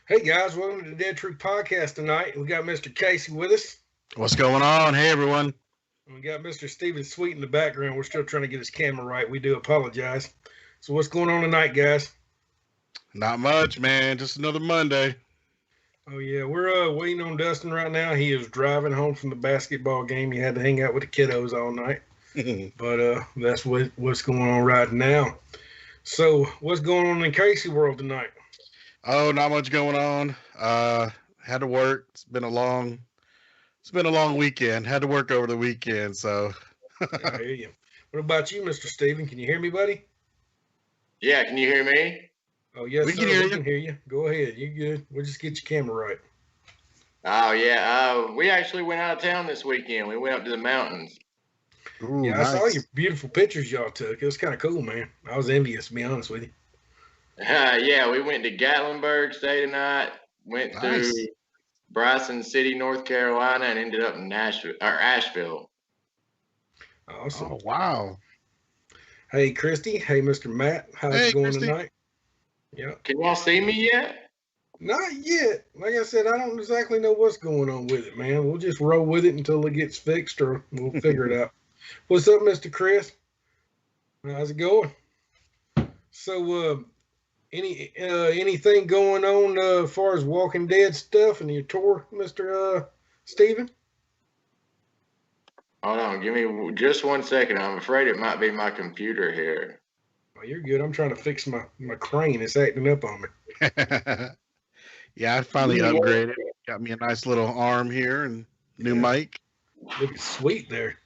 Hey guys, welcome to the Dead Truth Podcast tonight. We got Mr. Casey with us. What's going on? Hey, everyone. And we got Mr. Stephen Sweet in the background. We're still trying to get his camera right. We do apologize. So what's going on tonight, guys? Not much, man. Just another Monday. Oh yeah, we're waiting on Dustin right now. He is driving home from the basketball game. He had to hang out with the kiddos all night. But that's what's going on right now. So what's going on in Casey world tonight? Oh, not much going on. Had to work. It's been a long weekend. Had to work over the weekend, so I hear you. What about you, Mr. Stephen? Can you hear me, buddy? Yeah, can you hear me? Oh yes, We sir. can hear We you. can hear you. Go ahead. You good? We'll just get your camera right. Oh yeah, we actually went out of town this weekend. We went up to the mountains. Ooh, Yeah, I saw nice. your beautiful pictures y'all took. It was kind of cool, man. I was envious, to be honest with you. Yeah, we went to Gatlinburg, stayed a night, went through Nice. Bryson City, North Carolina, and ended up in Asheville. Awesome. Oh, wow. Hey, Christy. Hey, Mr. Matt. How's Hey, it going Christy. tonight? Yeah. Can y'all see me yet? Not yet. Like I said, I don't exactly know what's going on with it, man. We'll just roll with it until it gets fixed or we'll figure it out. What's up, Mr. Chris? How's it going? So, anything going on as far as Walking Dead stuff and your tour, Mr. Steven? Hold on, give me just 1 second. I'm afraid it might be my computer here. Oh, you're good. I'm trying to fix my crane. It's acting up on me. Yeah, I finally upgraded. Got me a nice little arm here and new mic. Looking sweet there.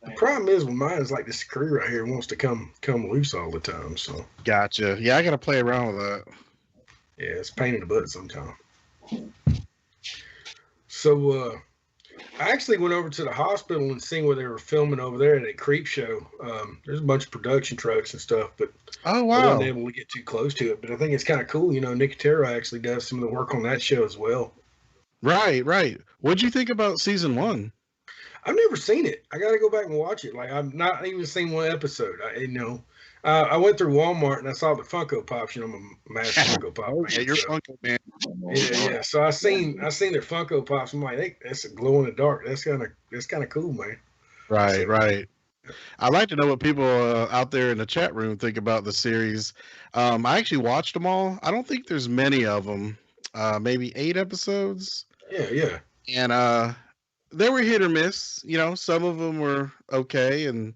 The problem is with mine is like this screw right here wants to come loose all the time. So Gotcha. Yeah, I got to play around with that. yeah, it's a pain in the butt sometimes. So I actually went over to the hospital and seen where they were filming over there at a creep show. There's a bunch of production trucks and stuff, but Oh, I wow. wasn't able to get too close to it. But I think it's kind of cool. You know, Nicotero actually does some of the work on that show as well. Right, right. What'd you think about season 1? I've never seen it. I got to go back and watch it. Like I've not even seen one episode. I went through Walmart and I saw the Funko Pops. You know, I'm a massive Funko Pop Oh, fan. yeah, you're so- funky, man. Yeah. So I seen their Funko Pops. I'm like, hey, that's a glow in the dark. That's kind of cool, man. Right, right. I'd like to know what people out there in the chat room think about the series. I actually watched them all. I don't think there's many of them. Maybe 8 episodes. Yeah. And they were hit or miss. You know, some of them were okay, and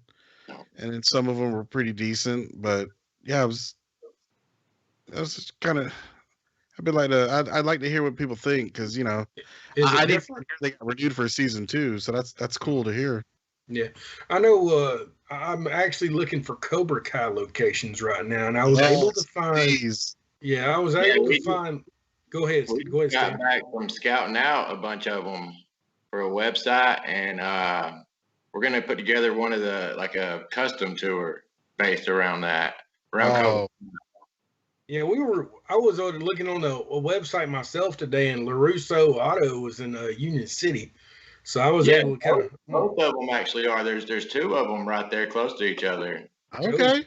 then some of them were pretty decent. But yeah, it was kind of. I'd like to hear what people think because Is it I didn't different? hear they got renewed for season 2, so that's cool to hear. Yeah, I know. I'm actually looking for Cobra Kai locations right now, and I was able to find. Please. Yeah, I was Yeah, able we- to find. Go ahead. We Go ahead, got Steve. back from scouting out a bunch of them for a website, and we're gonna put together one of like a custom tour based around that. Oh, Yeah, I was looking on a website myself today, and LaRusso Auto was in Union City, so I was Yeah, able to kind of. both of them actually are. There's 2 of them right there close to each other. okay.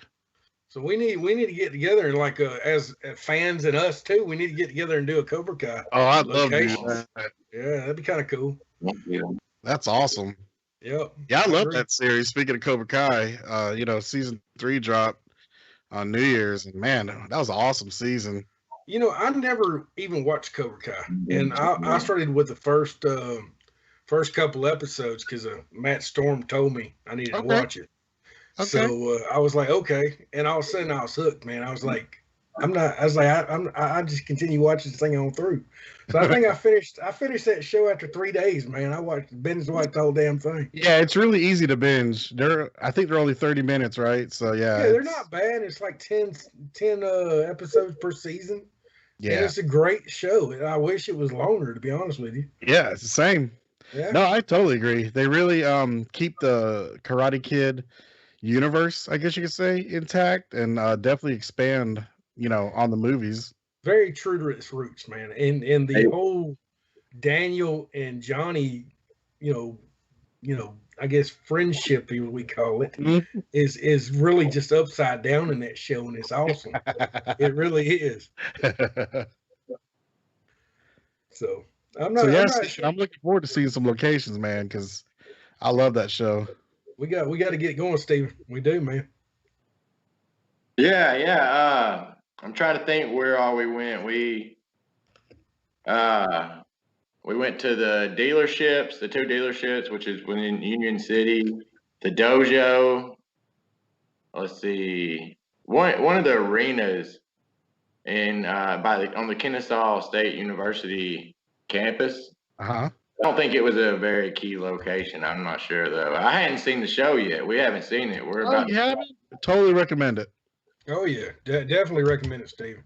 So we need to get together and like as fans and us too. We need to get together and do a Cobra Kai. Oh, I'd love to do Locations. that. Yeah, that'd be kind of cool. That's awesome. Yep. Yeah, I love agree. that series. Speaking of Cobra Kai, season 3 dropped on New Year's, and man, that was an awesome season. You know, I never even watched Cobra Kai, and I started with the first couple episodes because Matt Storm told me I needed to Okay. watch it. Okay. So I was like, okay, and all of a sudden I was hooked, man. I was like, I just continue watching this thing on through. So I think I finished that show after 3 days, man. I binge watched the whole damn thing. Yeah, it's really easy to binge. I think they're only 30 minutes, right? So yeah, Yeah, they're not bad. It's like 10 episodes per season. And Yeah. it's a great show. I wish it was longer, to be honest with you. Yeah, it's the same. Yeah. No, I totally agree. They really keep the Karate Kid universe, I guess you could say, intact, and definitely expand, on the movies. Very true to its roots, man. And the whole Daniel and Johnny, I guess friendship, we call it, Mhm. is really just upside down in that show, and it's awesome. It really is. So I'm So not. yeah, I'm not Steven, sure. I'm looking forward to seeing some locations, man, because I love that show. We got to get going, Steven. We do, man. Yeah. I'm trying to think where all we went. We went to the dealerships, the two dealerships, which is within Union City, the dojo. Let's see, one of the arenas in on the Kennesaw State University campus. Uh-huh. I don't think it was a very key location. I'm not sure though. I hadn't seen the show yet. We haven't seen it. We're about. You haven't? Totally recommend it. Oh yeah, definitely recommend it, Steven.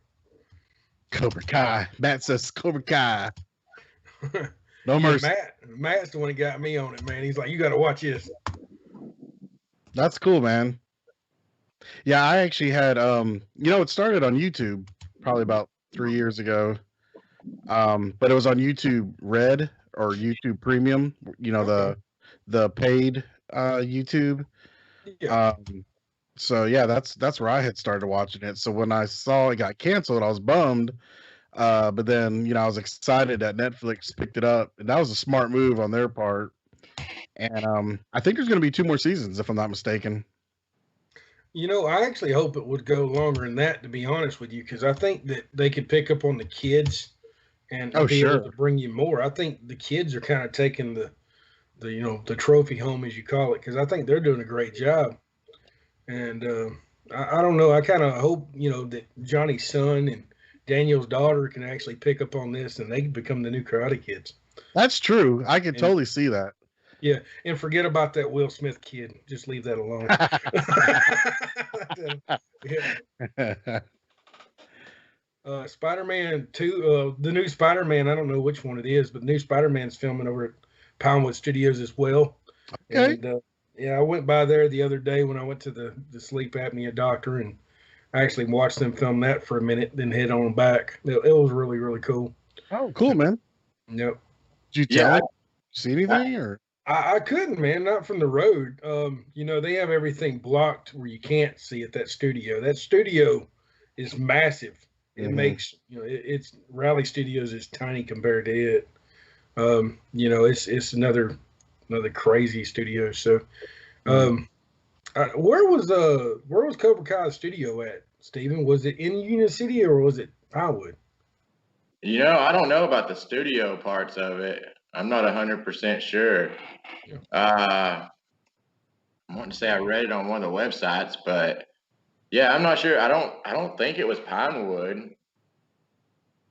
Cobra Kai. Matt says Cobra Kai. No Yeah, mercy. Matt's the one that got me on it, man. He's like, you got to watch this. That's cool, man. Yeah, I actually had it started on YouTube probably about 3 years ago. But it was on YouTube Red or YouTube Premium, the paid YouTube. Yeah. So yeah, that's where I had started watching it. So when I saw it got canceled, I was bummed. But then, I was excited that Netflix picked it up, and that was a smart move on their part. And I think there's going to be 2 more seasons, if I'm not mistaken. I actually hope it would go longer than that, to be honest with you, because I think that they could pick up on the kids and be able to bring you more. I think the kids are kind of taking the trophy home, as you call it, because I think they're doing a great job. And I don't know. I kind of hope that Johnny's son and Daniel's daughter can actually pick up on this, and they can become the new Karate Kids. That's true. I can totally see that. Yeah, and forget about that Will Smith kid. Just leave that alone. Yeah. Spider-Man 2, the new Spider-Man, I don't know which one it is, but the new Spider-Man's filming over at Pinewood Studios as well. Okay. And I went by there the other day when I went to the sleep apnea doctor, and I actually watched them film that for a minute, then head on back. It was really, really cool. Oh, cool, man. Yep. Did you tell him? See anything or? I couldn't, man, not from the road. They have everything blocked where you can't see at that studio. That studio is massive. It makes, it's Raleigh Studios is tiny compared to it. It's another crazy studio. So, where was Cobra Kai studio at, Steven? Was it in Union City or was it Pinewood? I don't know about the studio parts of it. I'm not 100% sure. I want to say I read it on one of the websites, but yeah, I'm not sure. I don't think it was Pinewood.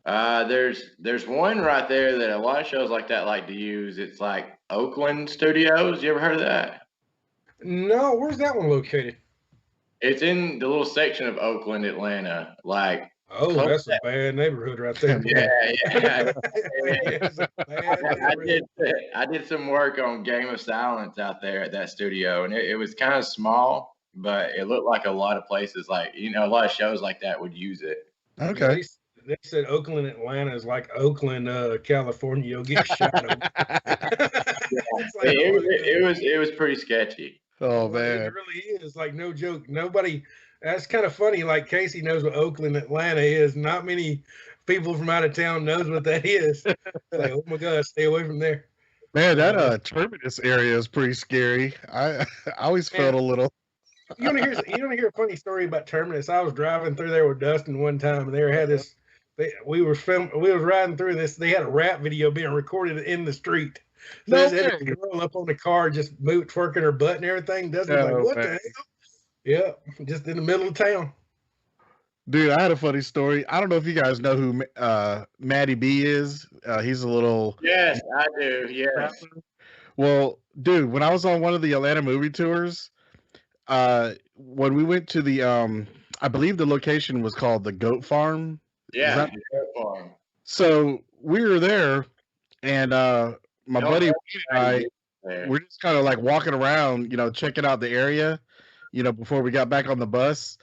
There's one right there that a lot of shows like that like to use. It's like Oakland Studios. You ever heard of that? No, where's that one located? It's in the little section of Oakland, Atlanta. Like, oh, that's a bad neighborhood right there. Yeah. I did some work on Game of Silence out there at that studio, and it was kind of small, but it looked like a lot of places, like a lot of shows like that would use it. Okay. They said Oakland, Atlanta is like Oakland, California. You'll get shot. It was pretty sketchy. Oh man, it really is. Like, no joke. Nobody. That's kind of funny. Like, Casey knows what Oakland, Atlanta is. Not many people from out of town knows what that is. Like, oh my God, stay away from there. Man, that Terminus area is pretty scary. I always felt a little. You want to hear a funny story about Terminus? I was driving through there with Dustin one time, and they had this. We was riding through this. They had a rap video being recorded in the street. So they had a girl up on the car, just twerking her butt and everything. Dustin's like, what the hell? Yeah, just in the middle of town. Dude, I had a funny story. I don't know if you guys know who Matty B is. He's a little. Yes, I do. Yes. Well, dude, when I was on one of the Atlanta movie tours, when we went to the, I believe the location was called the Goat Farm. Yeah, that- Goat Farm. So we were there, and my No, buddy that's Wade and I, there. we're just kind of like walking around, checking out the area, before we got back on the bus,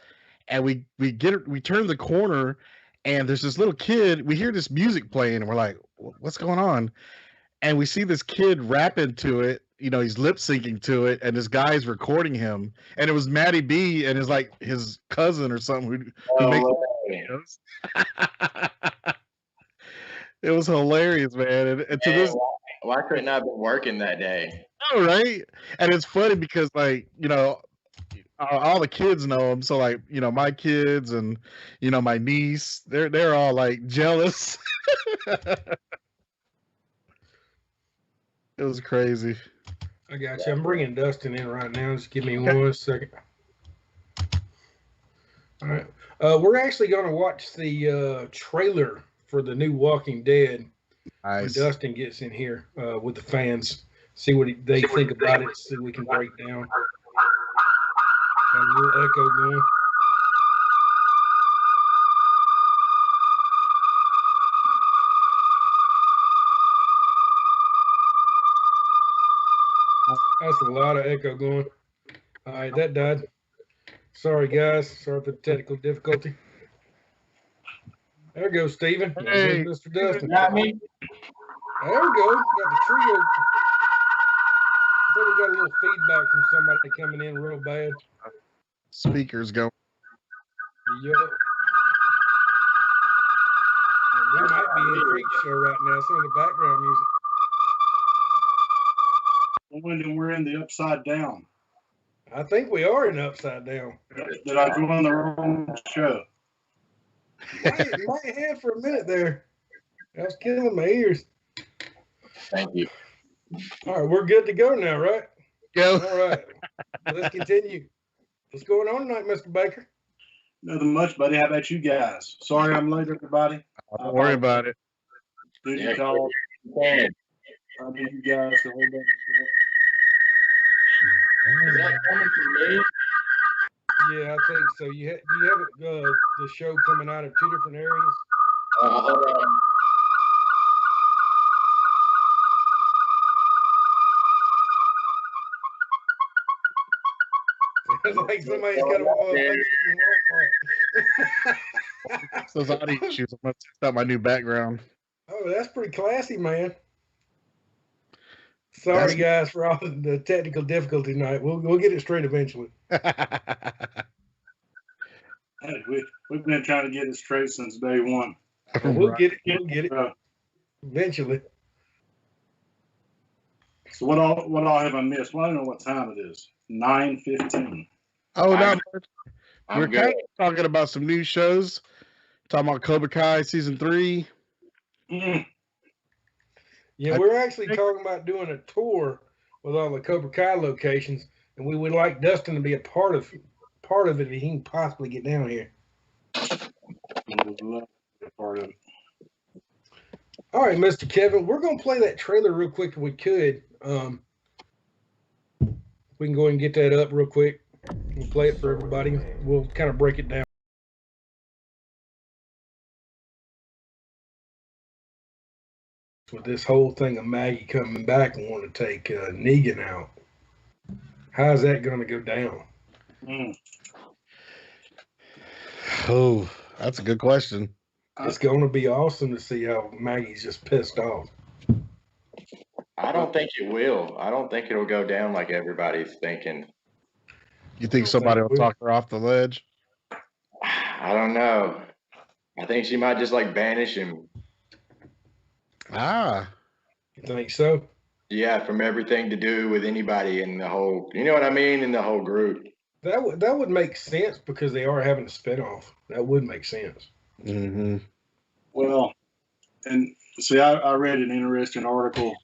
and we turn the corner, and there's this little kid. We hear this music playing, and we're like, "What's going on?" And we see this kid rapping to it. He's lip syncing to it, and this guy's recording him. And it was Matty B, and it's like his cousin or something who No makes way. videos. It was hilarious, man. And to Man, this, why couldn't I have been working that day? oh, right? And it's funny because, like, all the kids know him. So, like, my kids and my niece, they're all like jealous. It was crazy. I got you. I'm bringing Dustin in right now. Just give me 1 second. All right. We're actually going to watch the trailer for the new Walking Dead when Nice. Dustin gets in here with the fans. See what they think about it. See what we can break down. Got a little echo going. That's a lot of echo going. All right, that died. Sorry, guys. Sorry for the technical difficulty. There goes Steven. Hey. There's Mr. Dustin. Got me? There we go. Got the trio. I thought we got a little feedback from somebody coming in real bad. Speakers going. Yep. We might be in a freak show right now. Some of the background music. When we're in the upside down. I think we are in Upside Down. Did I join the wrong show? Might have for a minute there. I was killing my ears. Thank you. All right, we're good to go now, right? Go. All right. Let's continue. What's going on tonight, Mr. Baker? Nothing much, buddy. How about you guys? Sorry I'm late, everybody. Don't worry about it. Did Yeah, you call? Man, I need you guys to hold up. is that coming from me? Yeah, I think so. Do you have the show coming out of two different areas? Hold on. It's like somebody's got a It's those audio issues. I'm gonna test out my new background. Oh, that's pretty classy, man. Sorry, guys, for all the technical difficulty tonight. We'll get it straight eventually. Hey, we've been trying to get it straight since day one. We'll get it. We'll get it Uh, eventually. so what all have I missed? Well, I don't know what time it is. 9:15. Oh, no. I'm We're good. kind of talking about some new shows. Talking about Cobra Kai season 3. Mm. Yeah, we're actually talking about doing a tour with all the Cobra Kai locations, and we would like Dustin to be a part of it if he can possibly get down here. I would love to be a part of it. All right, Mr. Kevin, we're going to play that trailer real quick if we could. We can go ahead and get that up real quick. We'll play it for everybody. We'll kind of break it down. With this whole thing of Maggie coming back and wanting to take Negan out, how's that going to go down? Mm. Oh, that's a good question. It's going to be awesome to see how Maggie's just pissed off. I don't think it will. I don't think it'll go down like everybody's thinking. You think somebody will talk her off the ledge? I don't know. I think she might just like banish him. Ah, You think so? Yeah, from everything to do with anybody in the whole, you know what I mean, in the whole group. That would make sense because they are having a spinoff. That would make sense. mm-hmm. Well, and see, I read an interesting article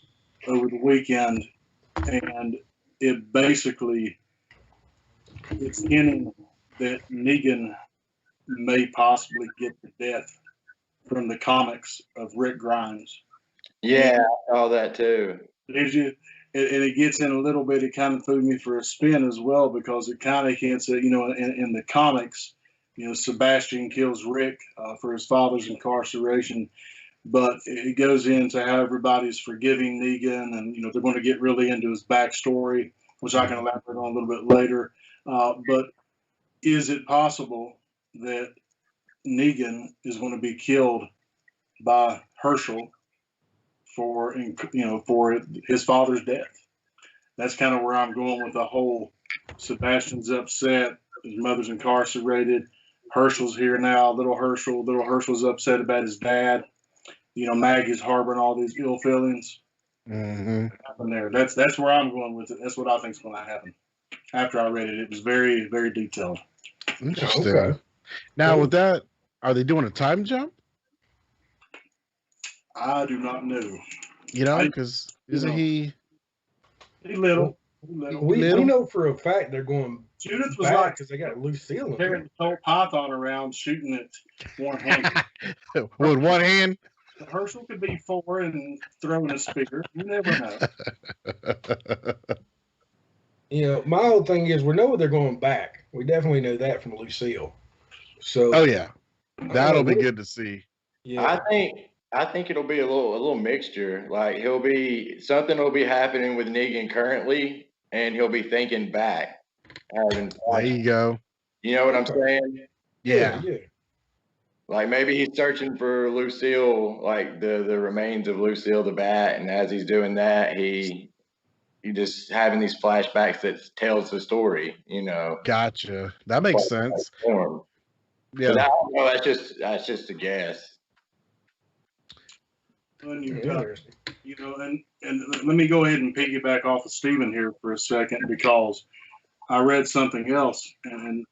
over the weekend, and it basically it's hinting that Negan may possibly get the death from the comics of Rick Grimes. Yeah, I saw that too. Did you? And it gets in a little bit. It kind of threw me for a spin as well because it kind of hints at, in the comics, Sebastian kills Rick for his father's incarceration, but it goes into how everybody's forgiving Negan, and they're going to get really into his backstory, which I can elaborate on a little bit later. But is it possible that Negan is going to be killed by Herschel for his father's death? That's kind of where I'm going with the whole Sebastian's upset, his mother's incarcerated, Herschel's here now, little Herschel's upset about his dad. Maggie's harboring all these ill feelings. Mm-hmm. Happen there. That's where I'm going with it. That's what I think's going to happen. After I read it, it was very, very detailed. Interesting. Okay. Now, with that, are they doing a time jump? I do not know. Because isn't he? He little. We know for a fact they're going Judith was back like because they got Lucille in carrying the whole python around, shooting it one hand. With one hand? Herschel could be 4 and throwing a spear. You never know. My whole thing is we know they're going back. We definitely know that from Lucille. So. Oh yeah, that'll be good to see. Yeah. I think it'll be a little mixture. Like something will be happening with Negan currently, and he'll be thinking back. There you go. You know what I'm saying? Yeah. Like maybe he's searching for Lucille, like the remains of Lucille the Bat, and as he's doing that, he just having these flashbacks that tells the story. Gotcha. That makes sense. Yeah. But I don't know. That's just a guess. And let me go ahead and piggyback off of Stephen here for a second, because I read something else, and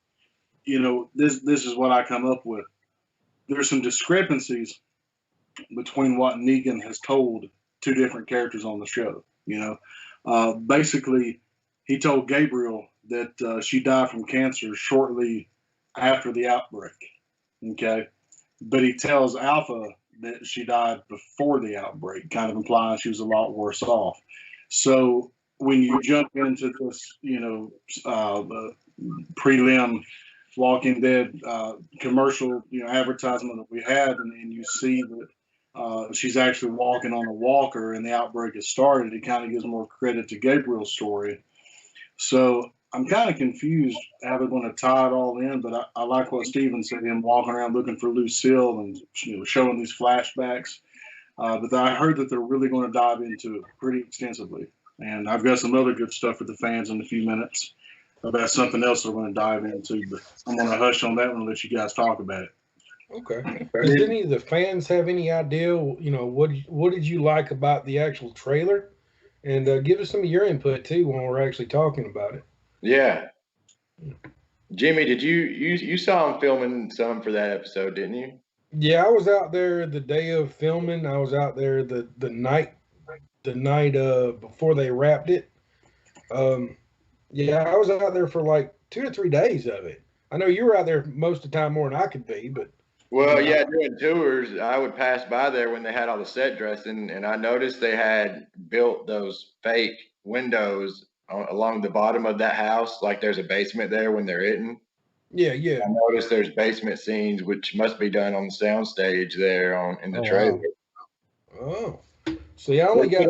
this is what I come up with. There's some discrepancies between what Negan has told 2 different characters on the show. Basically, he told Gabriel that she died from cancer shortly after the outbreak. Okay, but he tells Alpha that she died before the outbreak, kind of implying she was a lot worse off. So when you jump into this, prelim Walking Dead commercial, advertisement that we had, and you see that she's actually walking on a walker and the outbreak has started, it kind of gives more credit to Gabriel's story. So I'm kind of confused how they're going to tie it all in, but I like what Steven said, him walking around looking for Lucille and showing these flashbacks. But I heard that they're really going to dive into it pretty extensively. And I've got some other good stuff for the fans in a few minutes about something else we're going to dive into, but I'm going to hush on that one and let you guys talk about it. Okay. Does any of the fans have any idea, what did you like about the actual trailer? And give us some of your input, too, when we're actually talking about it. Yeah. Jimmy, did you saw him filming some for that episode, didn't you? Yeah, I was out there the day of filming. I was out there the night before they wrapped it. Yeah, I was out there for like 2 to 3 days of it. I know you were out there most of the time more than I could be, but. Well, yeah, doing tours, I would pass by there when they had all the set dressing, and I noticed they had built those fake windows along the bottom of that house, like there's a basement there when they're eating. Yeah. I noticed there's basement scenes, which must be done on the sound stage there in the trailer. Wow. Oh, see, I only got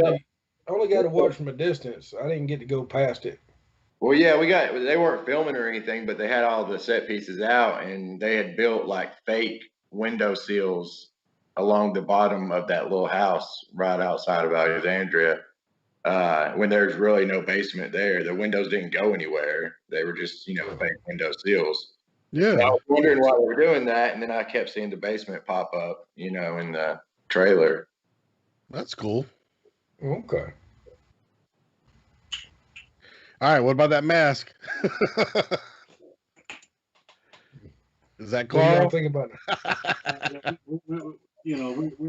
to watch from a distance. I didn't get to go past it. Well, yeah, they weren't filming or anything, but they had all the set pieces out, and they had built like fake window sills along the bottom of that little house right outside of Alexandria. When there's really no basement there, the windows didn't go anywhere. They were just, fake window sills. Yeah. And I was wondering why they were doing that, and then I kept seeing the basement pop up, in the trailer. That's cool. Okay. All right, what about that mask? Is that Carl? What do you think about it?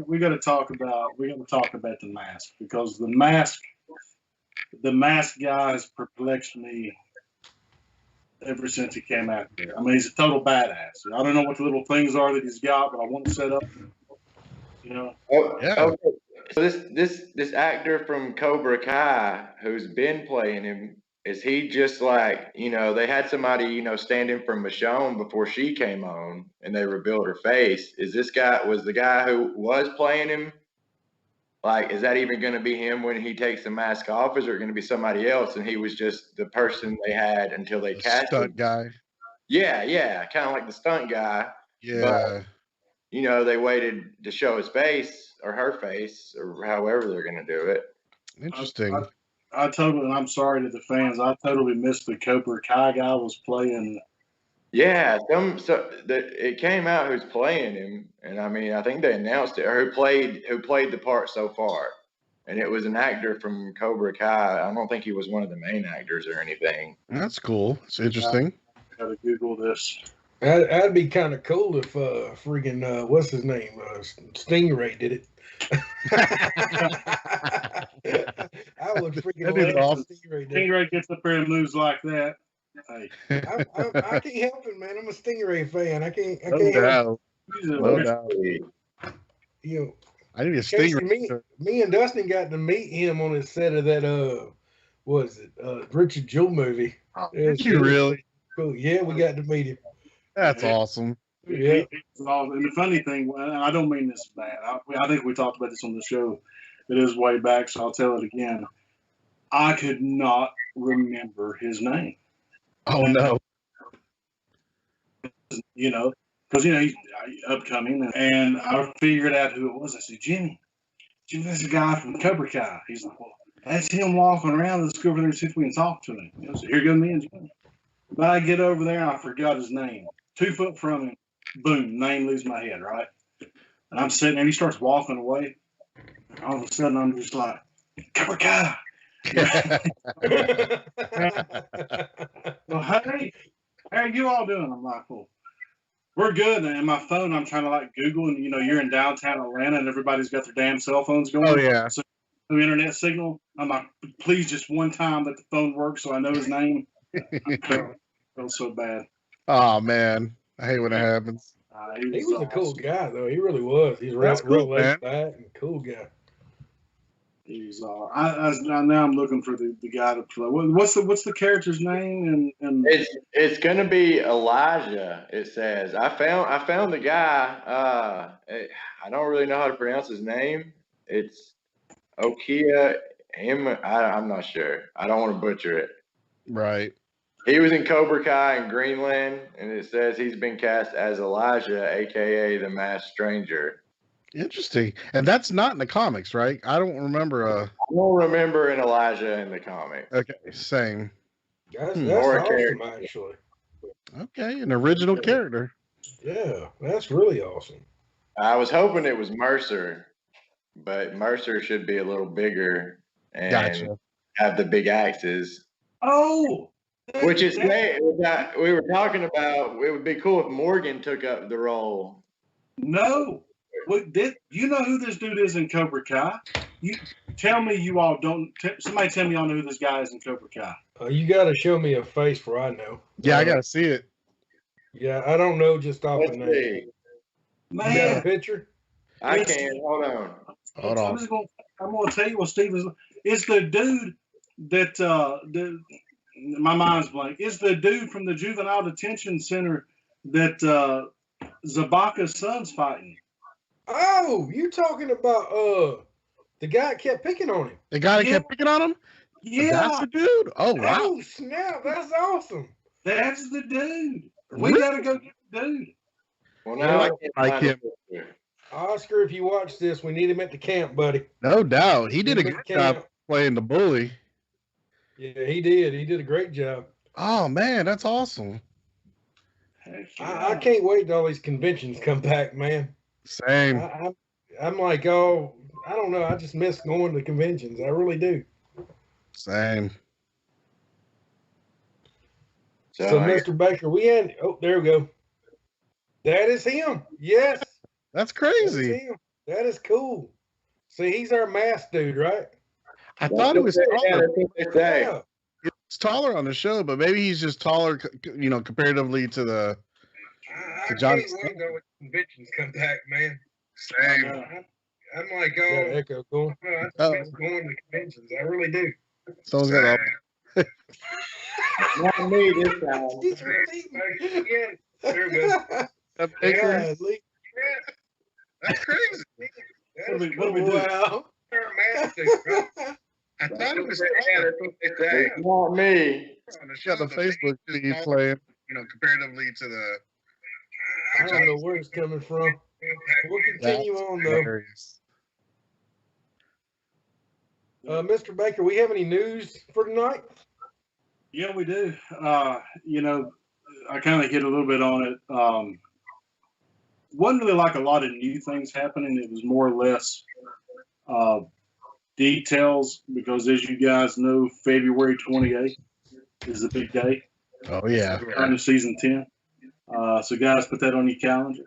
We got to talk about the mask, because the mask guy has perplexed me ever since he came out there. I mean, he's a total badass. I don't know what the little things are that he's got, but I want to set up. Oh, yeah. Okay. So this actor from Cobra Kai, who's been playing him, is he just like, they had somebody, stand in for Michonne before she came on and they revealed her face. Was the guy who was playing him? Like, is that even going to be him when he takes the mask off? Is it going to be somebody else? And he was just the person they had until they cast him? Stunt guy. Yeah. Kind of like the stunt guy. Yeah. But, they waited to show his face or her face or however they're going to do it. Interesting. I'm sorry to the fans. I totally missed the Cobra Kai guy was playing. Yeah, it came out who's playing him, and I mean, I think they announced it, or who played the part so far, and it was an actor from Cobra Kai. I don't think he was one of the main actors or anything. That's cool. It's interesting. Gotta Google this. That'd be kind of cool if freaking what's his name, Stingray did it. I would freaking That'd be love awesome. Stingray did it. Stingray gets up there and moves like that. Hey, I can't help it, man. I'm a Stingray fan. I can't No help doubt. he's a No rich- doubt. it. You know, I need a Casey, Stingray. me and Dustin got to meet him on the set of that what is it, Richard Jewell movie. It was Did you really? cool. Yeah, we got to meet him. That's awesome. Yeah. he's all- and the funny thing, and I don't mean this bad. I think we talked about this on the show. It is way back, so I'll tell it again. I could not remember his name. Oh no. Because he's upcoming, and I figured out who it was. I said, Jimmy, that's a guy from Cobra Kai. He's like, well, that's him walking around. Let's go over there and see if we can talk to him. So here go me and Jimmy. But I get over there, and I forgot his name. 2 foot from him, boom, name leaves my head, right? And I'm sitting there, and he starts walking away. All of a sudden, I'm just like, Cobra Kai. Well, hey, how are you all doing? I'm like, well, we're good. And my phone, I'm trying to like Google, and you're in downtown Atlanta, and everybody's got their damn cell phones going. Oh yeah. So, no internet signal. I'm like, please, just one time that the phone works, so I know his name. I felt so bad. Oh man. I hate when it happens. He was a cool guy, though. He really was. He's That's real cool, man. laid back and cool guy. He's now I'm looking for the guy to play. What's the character's name? And It's gonna be Elijah. It says I found the guy. I don't really know how to pronounce his name. It's Okia. I'm not sure. I don't want to butcher it. Right. He was in Cobra Kai in Greenland, and it says he's been cast as Elijah, aka the Masked Stranger. Interesting. And that's not in the comics, right? I don't remember. I don't remember an Elijah in the comic. Okay, same. That's Or a awesome, character. actually. Okay, an original character. Yeah, that's really awesome. I was hoping it was Mercer, but Mercer should be a little bigger and Gotcha. have the big axes. oh, Which is great. We were talking about it would be cool if Morgan took up the role. no. You know who this dude is in Cobra Kai? You tell me you all don't. Somebody tell me y'all know who this guy is in Cobra Kai. You got to show me a face for I know. Yeah, I gotta see it. Yeah, I don't know just off Let's the name. see. You got a Man, picture? I can. Hold on. Hold on. I'm gonna tell you what Steve is. It's the dude that my mind's blank. It's the dude from the juvenile detention center that Zabaka's son's fighting. Oh, you talking about the guy that kept picking on him? The guy that Yeah. kept picking on him? That's Yeah, the dude. Oh wow. Oh snap! That's awesome. that's the dude. We Really? gotta go get the dude. Well, now I can't I find can't- the picture. Oscar, if you watch this, we need him at the camp, buddy. No doubt. He did a Need him good at the camp. job playing the bully. Yeah, he did. He did a great job. Oh man, that's awesome. Heck I yeah. can't wait till all these conventions come back, man. Same. I'm like, oh, I don't know. I just miss going to conventions. I really do. Same. So, I- Mr. Baker, we had. Oh, there we go. That is him. Yes, That's that's crazy. him. That is cool. See, he's our mask dude, right? I thought he was Yeah, taller. that's what they say. Yeah. He's taller on the show, but maybe he's just taller, comparatively to the. I To Johnny can't wait till the conventions come back, man. Same. I'm like, oh, echo, cool. I Oh. miss going to conventions. I really do. Someone's got Not me this time. He's repeating. Again, they're good. Baker. Yeah, Lee. That's crazy. What That do is we do? Wow. romantic. I thought it was that's what they say Not me. on the Got show. the Facebook Just feed call, playing. you know, comparatively to the. I don't know where it's coming from. We'll continue on though. Hilarious. Mr. Baker, we have any news for tonight? Yeah, we do. You know, I kind of hit a little bit on it. Wasn't really like a lot of new things happening. It was more or less details because, as you guys know, February 28th is the big day. Oh yeah. Return to season 10. So, guys, put that on your calendar.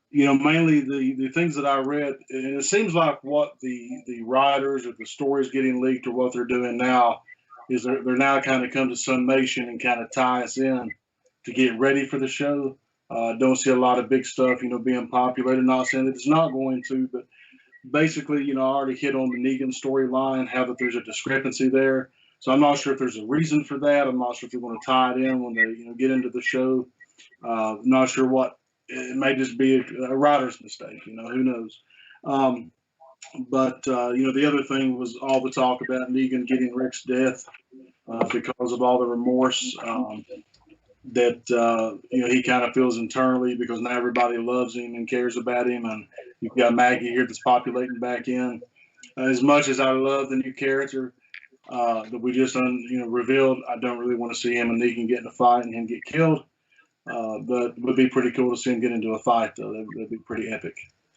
You know, mainly the things that I read, and it seems like what the writers or the stories getting leaked or what they're doing now is they're now kind of come to summation and kind of tie us in to get ready for the show. Don't see a lot of big stuff, you know, being populated. Not saying that it's not going to, but basically, you know, I already hit on the Negan storyline, how that there's a discrepancy there. So I'm not sure if there's a reason for that. I'm not sure if they're going to tie it in when they, you know, get into the show. Not sure what. It may just be a writer's mistake, you know, who knows. But you know, the other thing was all the talk about Negan getting Rick's death because of all the remorse that, you know, he kind of feels internally because now everybody loves him and cares about him. And you've got Maggie here that's populating back in. As much as I love the new character that we just you know, revealed, I don't really want to see him and Negan get in a fight and him get killed. But it would be pretty cool to see him get into a fight, though. That'd be pretty epic.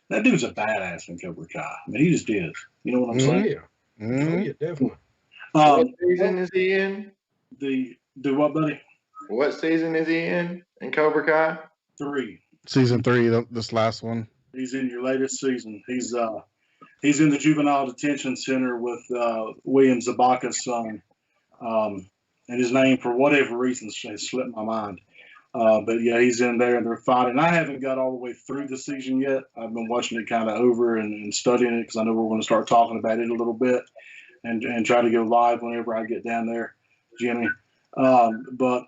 That dude's a badass in Cobra Kai. I mean, he just is. You know what I'm Oh saying? yeah. Oh yeah, definitely. What season is he in? The what, buddy? What season is he in Cobra Kai? 3. Season 3, this last one. He's in your latest season. He's in the juvenile detention center with William Zabaka's son, and his name for whatever reason has slipped my mind. But yeah, he's in there and they're fighting. I haven't got all the way through the season yet. I've been watching it kind of over and studying it because I know we're going to start talking about it a little bit and try to go live whenever I get down there, Jimmy. But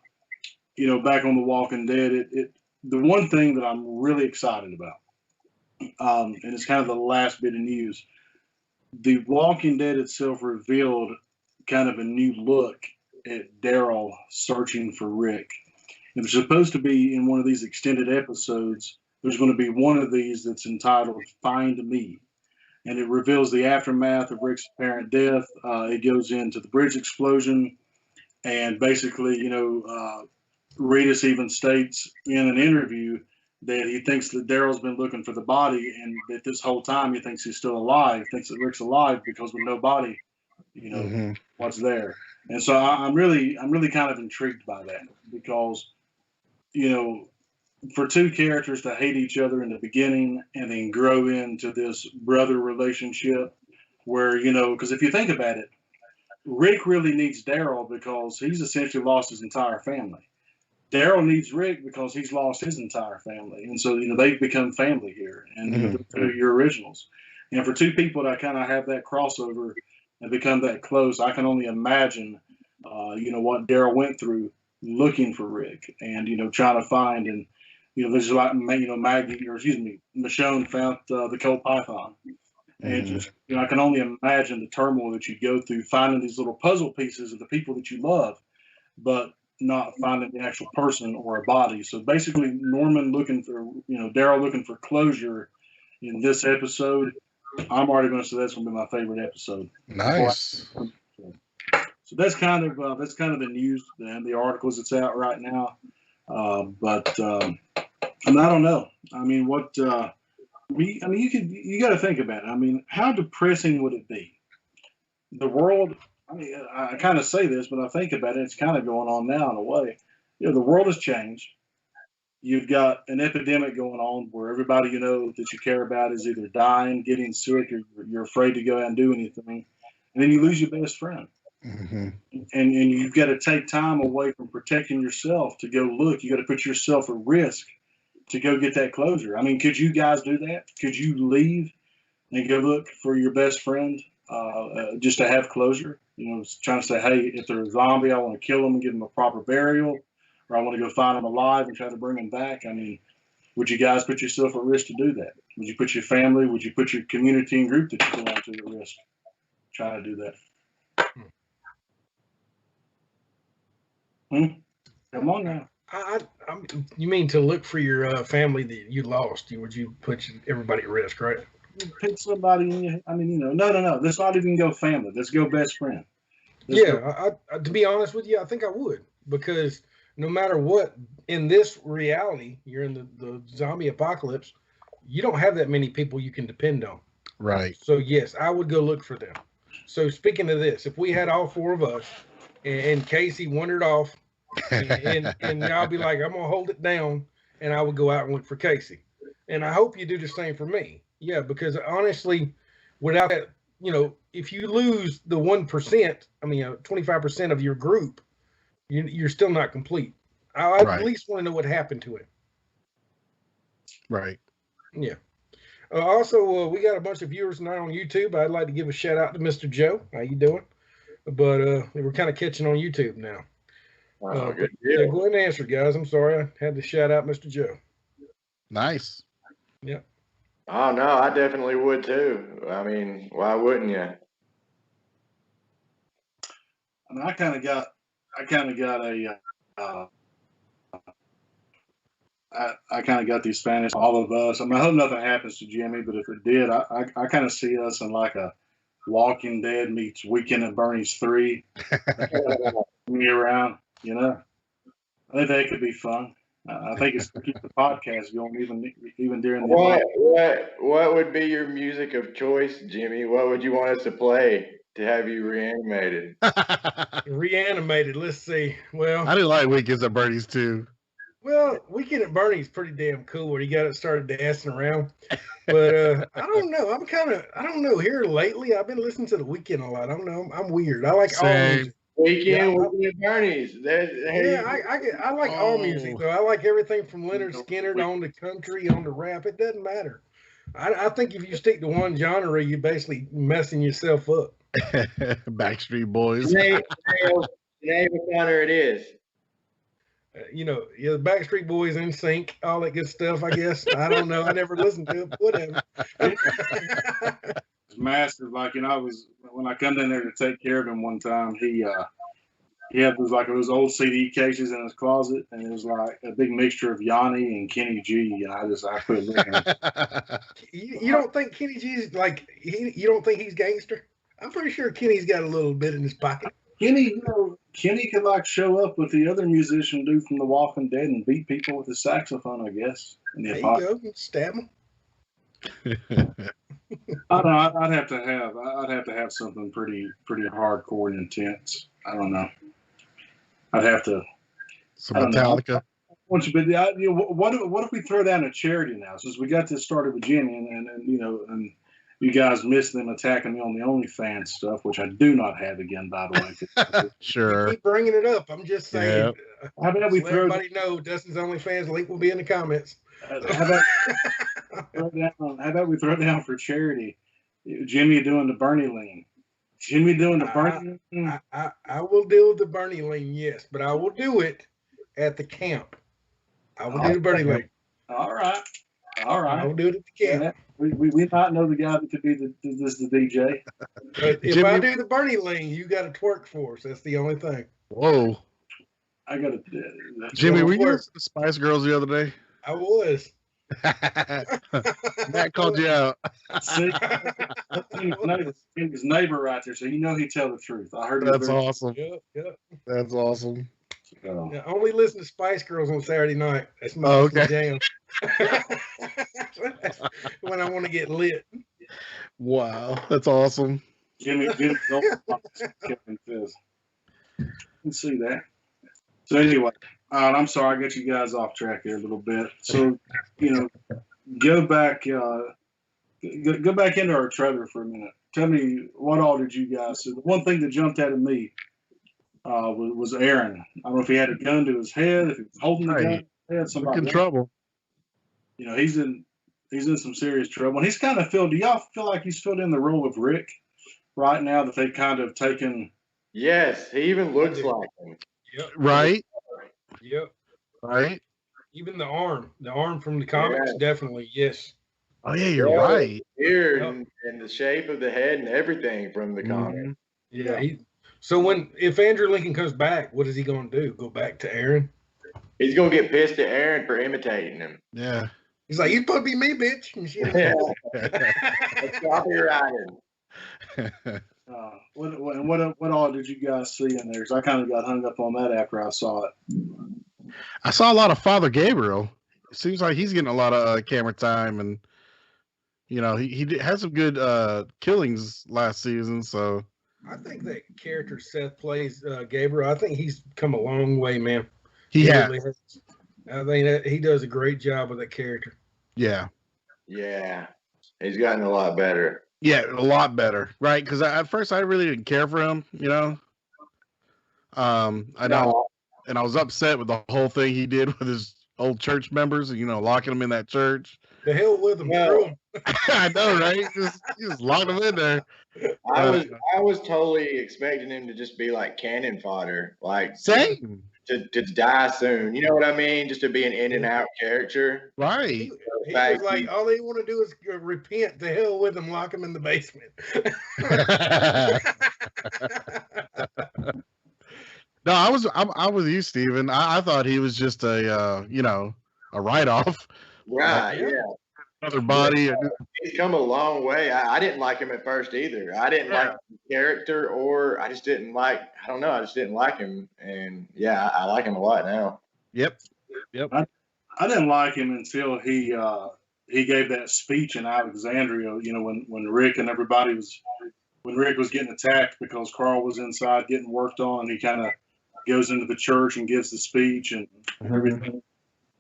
you know, back on The Walking Dead, the one thing that I'm really excited about, and it's kind of the last bit of news, The Walking Dead itself revealed kind of a new look at Daryl searching for Rick. It was supposed to be in one of these extended episodes. There's going to be one of these that's entitled Find Me. And it reveals the aftermath of Rick's apparent death. It goes into the bridge explosion. And basically, you know, Reedus even states in an interview that he thinks that Daryl's been looking for the body and that this whole time he thinks he's still alive, thinks that Rick's alive because with no body, you know, what's there. And so I'm really kind of intrigued by that because, you know, for two characters to hate each other in the beginning and then grow into this brother relationship where, you know, because if you think about it, Rick really needs Daryl because he's essentially lost his entire family. Daryl needs Rick because he's lost his entire family. And so, you know, they've become family here and you know, they're your originals. And for two people that kind of have that crossover and become that close, I can only imagine, you know, what Daryl went through looking for Rick and, you know, trying to find and, you know, there's like, you know, Michonne found the Colt Python. And just, you know, I can only imagine the turmoil that you go through finding these little puzzle pieces of the people that you love, but not finding the actual person or a body. So basically, Norman looking for, you know, Daryl looking for closure in this episode. I'm already going to say that's going to be my favorite episode. Nice. So that's kind of the news and the articles that's out right now. But I don't know. I mean, what? You got to think about it. I mean, how depressing would it be? The world. I mean, I kind of say this, but I think about it. It's kind of going on now in a way. You know, the world has changed. You've got an epidemic going on where everybody you know that you care about is either dying, getting sick, or you're afraid to go out and do anything, and then you lose your best friend. And you've got to take time away from protecting yourself to go look. You got to put yourself at risk to go get that closure. I mean, could you guys do that? Could you leave and go look for your best friend just to have closure? You know, trying to say, hey, if they're a zombie, I want to kill them and give them a proper burial, or I want to go find them alive and try to bring them back. I mean, would you guys put yourself at risk to do that? Would you put your family? Would you put your community and group that you belong to at risk trying to do that? Come on now. You mean to look for your family that you lost? Would you put everybody at risk, right? Pick somebody in your, I mean, you know, no. Let's not even go family. Let's go best friend. To be honest with you, I think I would, because no matter what, in this reality, you're in the zombie apocalypse, you don't have that many people you can depend on. Right. So yes, I would go look for them. So speaking of this, if we had all four of us and Casey wandered off, and I'll be like, I'm gonna hold it down, and I would go out and look for Casey. And I hope you do the same for me. Yeah, because honestly, without that, you know, if you lose the 1%, I mean, 25% of your group, you're still not complete. I at least want to know what happened to him. Right. Yeah. Also, we got a bunch of viewers tonight on YouTube. I'd like to give a shout out to Mr. Joe. How you doing? But we're kind of catching on YouTube now. Good Yeah, go ahead and answer, guys. I'm sorry. I had to shout out Mr. Joe. Nice. Yeah. Oh, no, I definitely would too. I mean, why wouldn't you? I mean, I kind of got these fantasies, all of us. I mean, I hope nothing happens to Jimmy, but if it did, I kind of see us in like a Walking Dead meets Weekend at Bernie's 3 year round, you know. I think that could be fun. I think it's to keep the podcast going even during the What would be your music of choice, Jimmy? What would you want us to play to have you reanimated? Reanimated. Let's see. Well, I didn't like Weekends at Bernie's too. Well, Weekend at Bernie's pretty damn cool where he got it started dancing around. But I don't know. I don't know. Here lately, I've been listening to The Weeknd a lot. I don't know. I'm weird. I like all music. Weekend at Bernie's. I like all music though. I like everything from Leonard Skinner on to country on to rap. It doesn't matter. I think if you stick to one genre, you're basically messing yourself up. Backstreet Boys. Name it is. You know, the Backstreet Boys, NSYNC, all that good stuff. I guess I don't know. I never listened to it. Whatever. It's massive. Like, you know, when I come in there to take care of him one time, he had those old CD cases in his closet, and it was like a big mixture of Yanni and Kenny G. And I quit looking. You don't think Kenny G's like you don't think he's gangster? I'm pretty sure Kenny's got a little bit in his pocket. Kenny could like show up with the other musician dude from The Walking Dead and beat people with his saxophone, I guess. There you go, stab him. I don't know. I'd have to have something pretty hardcore and intense. I don't know. I'd have to. Some Metallica. What if we throw down a charity now? Since we got this started with Jimmy, and you know, and you guys missed them attacking me on the OnlyFans stuff, which I do not have again, by the way. Sure. Keep bringing it up. I'm just saying. Yep. How about we throw? Everybody know Dustin's OnlyFans link will be in the comments. How about we throw down for charity? Jimmy doing the Bernie lean. Jimmy doing the Bernie lean. I will do the Bernie lean, yes, but I will do it at the camp. I will do the Bernie lean. All right. I will do it at the camp. Yeah. We might know the guy that could be the DJ. But if I do the Bernie lean, you got to twerk for us. That's the only thing. Whoa. I got to. Jimmy, were you listening to Spice Girls the other day? I was. Matt called you out. See, his neighbor right there, so you know he tell the truth. I heard. That's awesome. Yep. That's awesome. Yeah, only listen to Spice Girls on Saturday night. That's my jam. When I want to get lit. Wow, that's awesome. Jimmy Kevin says. Let's see that. So anyway, I'm sorry I got you guys off track here a little bit. So, you know, go back into our trailer for a minute. Tell me, what all did you guys see? The one thing that jumped out at me was Aaron. I don't know if he had a gun to his head, if he was holding the gun. He had somebody in trouble. You know, he's in some serious trouble. And he's kind of do y'all feel like he's filled in the role of Rick right now, that they've kind of taken Yes, he even looks like him. Yep. Right. Yep. Right. Even the arm from the comics, definitely yes. Oh yeah, you're Yeah, right. the beard Yep. and the shape of the head and everything from the comic. Mhm. Yeah. So if Andrew Lincoln comes back, what is he going to do? Go back to Aaron? He's gonna get pissed at Aaron for imitating him. Yeah. He's like, "You supposed to be me, bitch." And shit. That's copywriting. What all did you guys see in there? Because I kind of got hung up on that after I saw it. I saw a lot of Father Gabriel. It seems like he's getting a lot of camera time, and he had some good killings last season. So I think that character Seth plays, Gabriel, I think he's come a long way, man. he has. really has. I think that he does a great job with that character. Yeah. Yeah, he's gotten a lot better. Yeah, a lot better, right? Because at first I really didn't care for him, I know, and I was upset with the whole thing he did with his old church members, locking them in that church. The hell with him. Yeah. Screw him. I know, right? Just lock them in there. I was totally expecting him to just be like cannon fodder, like Same. to die soon. You know what I mean? Just to be an in and out character. Right. He was like, all they want to do is repent. The hell with him. Lock him in the basement. No, I was you, Steven. I thought he was just a write off. Right. Yeah. Another body. He's come a long way. I didn't like him at first either. I didn't like the character, or I just didn't like. I don't know. I just didn't like him, and yeah, I like him a lot now. Yep. I didn't like him until he gave that speech in Alexandria. When Rick and everybody when Rick was getting attacked because Carl was inside getting worked on. He kind of goes into the church and gives the speech and everything.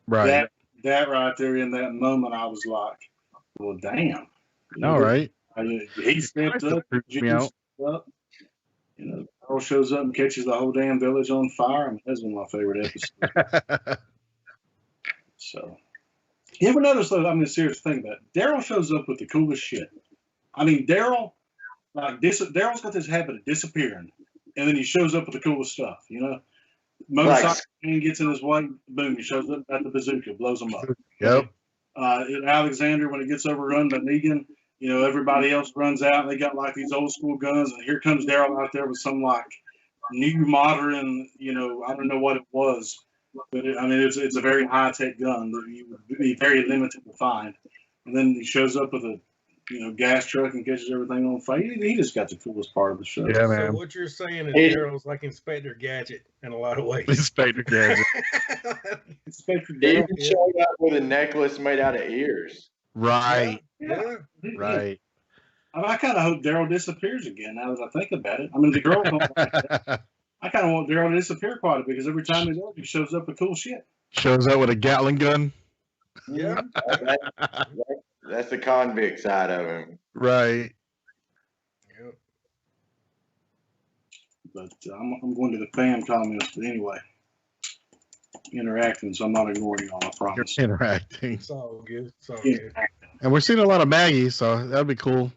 Right. That right there in that moment, I was like, well, damn. All right. He stepped up. Jimmy stepped up. Carl shows up and catches the whole damn village on fire. And that's one of my favorite episodes. So, you ever notice, though, serious thing about it, Daryl shows up with the coolest shit. Daryl, Daryl's got this habit of disappearing, and then he shows up with the coolest stuff, Motorcycle man gets in his way, boom, he shows up at the bazooka, blows him up. Yep. In Alexander, when it gets overrun by Negan, everybody else runs out, and they got like these old school guns, and here comes Daryl out there with some like new modern, I don't know what it was, but it's a very high tech gun that you would be very limited to find. And then he shows up with a gas truck and catches everything on fire. He just got the coolest part of the show. Yeah, man. So what you're saying is Daryl's like Inspector Gadget in a lot of ways. Inspector Gadget. Inspector He Gadget. even showed up with a necklace made out of ears. Right. Yeah. Right. I kind of hope Daryl disappears again now that I think about it. The girls don't like that. I kind of want Daryl to disappear quite a bit because every time he does, he shows up with cool shit. Shows up with a Gatling gun. Yeah. That's the convict side of him. Right. Yep. But I'm going to the fan comments. But anyway, interacting, so I'm not ignoring y'all, I promise. You're interacting. It's all good. It's all Yeah. good. And we're seeing a lot of Maggie, so that'd be cool.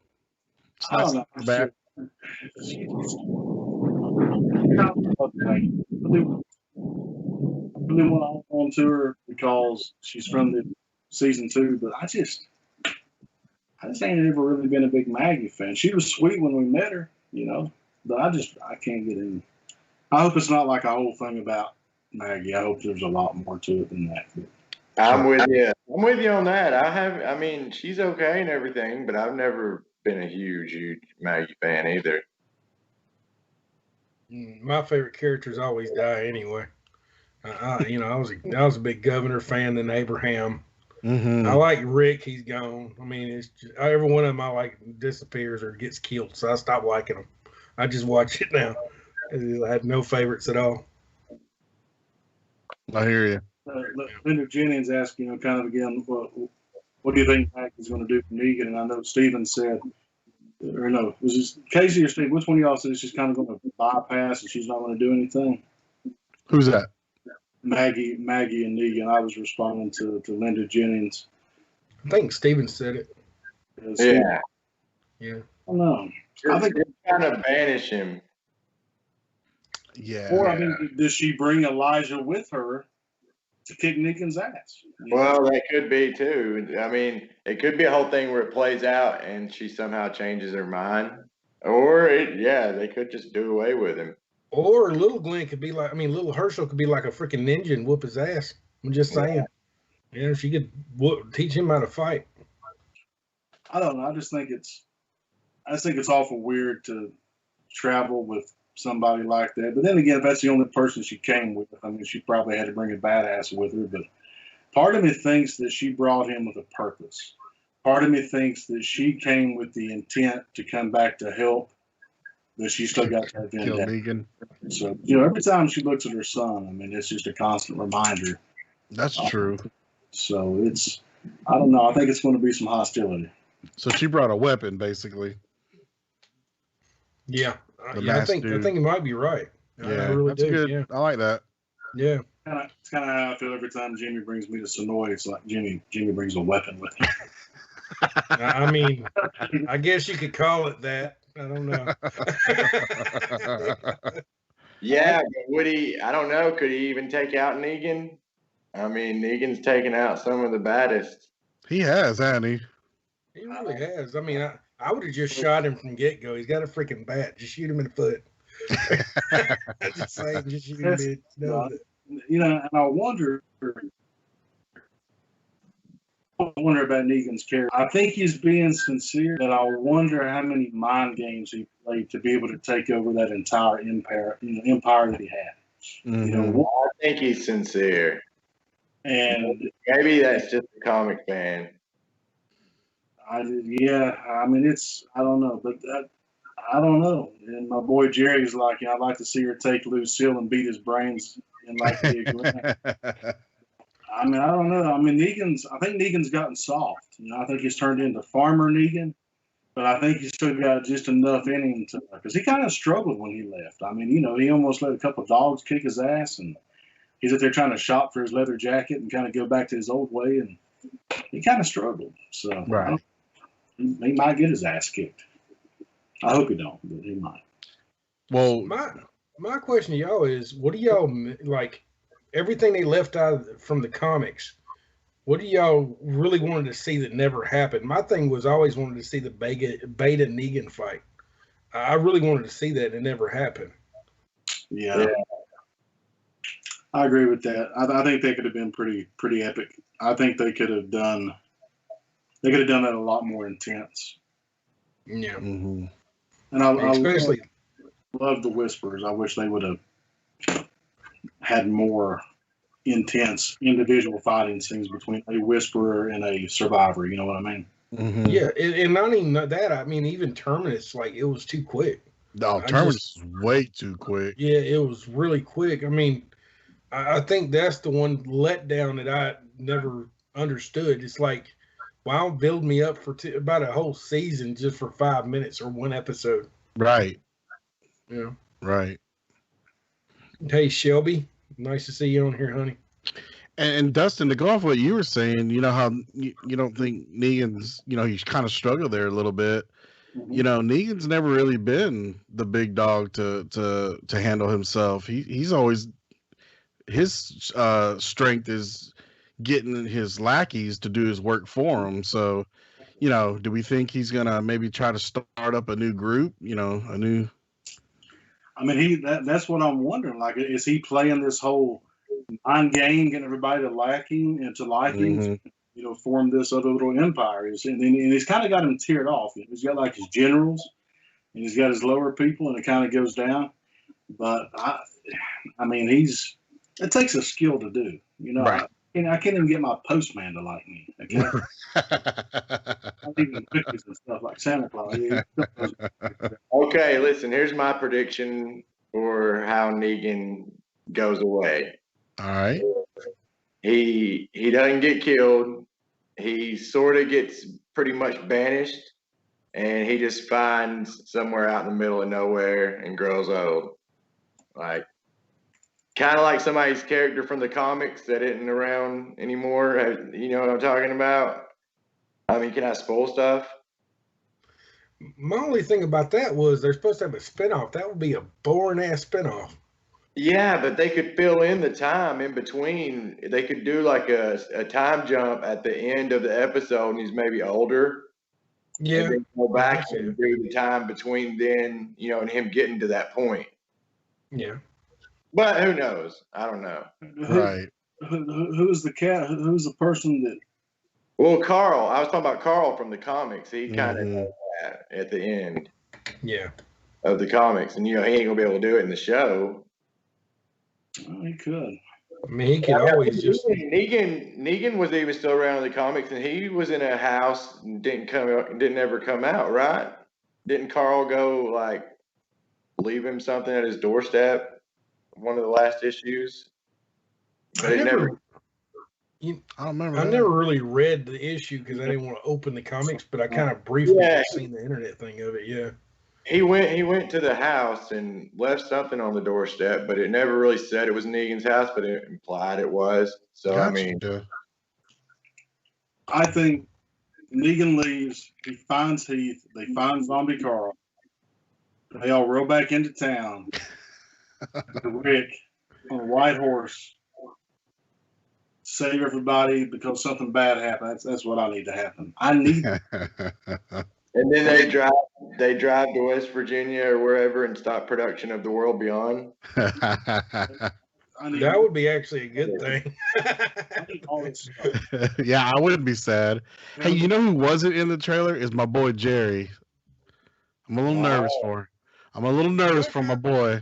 It's I nice don't to know. have her back. I really want to on to her because she's from the season 2, but I just ain't ever really been a big Maggie fan. She was sweet when we met her, but I can't get in. I hope it's not like a whole thing about Maggie. I hope there's a lot more to it than that. I'm with you. I'm with you on that. She's okay and everything, but I've never been a huge Maggie fan either. My favorite characters always die anyway. I was a big Governor fan than Abraham. Mm-hmm. I like Rick. He's gone. It's just, every one of them I like disappears or gets killed, so I stopped liking them. I just watch it now. I had no favorites at all. I hear you. Linda Jennings asked, kind of again, what do you think Maggie's going to do for Negan? And I know Steven said, or no, was this Casey or Steve? Which one of y'all said she's kind of going to bypass and she's not going to do anything? Who's that? Maggie and Negan. I was responding to Linda Jennings. I think Steven said it. Yeah. Yeah. I don't know. I think kind of banish him. Yeah. Or I mean, does she bring Elijah with her to kick Negan's ass? Well, that could be too. I mean, it could be a whole thing where it plays out and she somehow changes her mind, or they could just do away with him. Or little Glenn could be like, I mean, little Herschel could be like a freaking ninja and whoop his ass. I'm just saying. Yeah, she could teach him how to fight. I don't know. I just think it's awful weird to travel with somebody like that. But then again, if that's the only person she came with, I mean, she probably had to bring a badass with her. But part of me thinks that she brought him with a purpose. Part of me thinks that she came with the intent to come back to help, but she still got that Kill vendetta. Negan. So, every time she looks at her son, I mean, it's just a constant reminder. That's true. So I don't know. I think it's going to be some hostility. So she brought a weapon, basically. Yeah, The I masked think dude. you might be right. I Yeah, really that's do. good. Yeah, I like that. yeah. It's kind of how I feel every time Jimmy brings me to Sonoy. It's like Jimmy brings a weapon with him. I mean, I guess you could call it that. I don't know. Yeah, but would he? I don't know. Could he even take out Negan? I mean, Negan's taken out some of the baddest. He has, hasn't he? He really has. I mean, I would have just shot him from get go. He's got a freaking bat. Just shoot him in the foot. Just saying, just shoot him in the And I wonder about Negan's character. I think he's being sincere, but I wonder how many mind games he played to be able to take over that entire empire that he had. Mhm. I think he's sincere. And Maybe that's just a comic fan. I mean, I don't know, but I don't know. And my boy Jerry's like, I'd like to see her take Lucille and beat his brains in like the I mean, I don't know. I mean, I think Negan's gotten soft. I think he's turned into Farmer Negan, but I think he's still got just enough in him because he kind of struggled when he left. I mean, he almost let a couple of dogs kick his ass, and he's out there trying to shop for his leather jacket and kind of go back to his old way, and he kind of struggled. So Right. He might get his ass kicked. I hope he don't, but he might. Well, my question to y'all is, what do y'all like? Everything they left out from the comics, what do y'all really wanted to see that never happened? My thing was I always wanted to see the Beta Negan fight. I really wanted to see that. It never happened. Yeah. I agree with that. I think they could have been pretty epic. I think they could have done that a lot more intense. Yeah. mhm. And I Especially, love the Whisperers. I wish they would have had more intense individual fighting scenes between a Whisperer and a Survivor. You know what I mean? Mhm. yeah, and not even that. I mean, even Terminus, like, it was too quick. No, I Terminus is way too quick. Yeah, it was really quick. I mean, I think that's the one letdown that I never understood. It's like, wow, build me up for about a whole season just for 5 minutes or one episode. Right. Yeah. Right. Hey, Shelby, nice to see you on here, honey. And Dustin, to go off what you were saying, how you don't think Negan's, he's kind of struggled there a little bit. Negan's never really been the big dog to handle himself. He's always, his strength is getting his lackeys to do his work for him. So, do we think he's gonna maybe try to start up a new group? A new. I mean, that's what I'm wondering. Like, is he playing this whole mind game, getting everybody to liking, form this other little empire? And he's kind of got him tiered off. He's got like his generals, and he's got his lower people, and it kind of goes down. But I mean, it takes a skill to do. Right. I can't even get my postman to like me. Okay? I even cookies and stuff like Santa Claus. Okay, listen, here's my prediction for how Negan goes away. All right. He doesn't get killed. He sort of gets pretty much banished, and he just finds somewhere out in the middle of nowhere and grows old. Like, kind of like somebody's character from the comics that isn't around anymore. You know what I'm talking about? I mean, can I spoil stuff? My only thing about that was they're supposed to have a spinoff. That would be a boring ass spinoff. Yeah, but they could fill in the time in between. They could do like a time jump at the end of the episode, and he's maybe older, Yeah. and then go I back see and it. do the time between then, and him getting to that point. Yeah. But who knows? I don't know. Right. Who's the cat? Who's the person that? Well, Carl, I was talking about Carl from the comics. He kind of Mhm. does that at the end Yeah. of the comics, and he ain't gonna be able to do it in the show. Oh, he could. I mean, he could always just. Negan was even still around in the comics, and he was in a house and didn't ever come out, right? Didn't Carl go like leave him something at his doorstep? One of the last issues, but it never. I don't remember. I that. never really read the issue because I didn't want to open the comics, but I kind of briefly seen the internet thing of it. Yeah. He went to the house and left something on the doorstep, but it never really said it was Negan's house, but it implied it was. So I mean, Gotcha. I think Negan leaves. He finds Heath. They find Zombie Carl. They all roll back into town. Rick on a white horse. Save everybody because something bad happened. That's what I need to happen. I need. and then they drive to West Virginia or wherever and stop production of The World Beyond. I need That would be actually a good thing. I need all this stuff. Yeah, I wouldn't be sad. Hey, you know who wasn't in the trailer? Is my boy Jerry. I'm a little nervous for him. I'm a little nervous for my boy.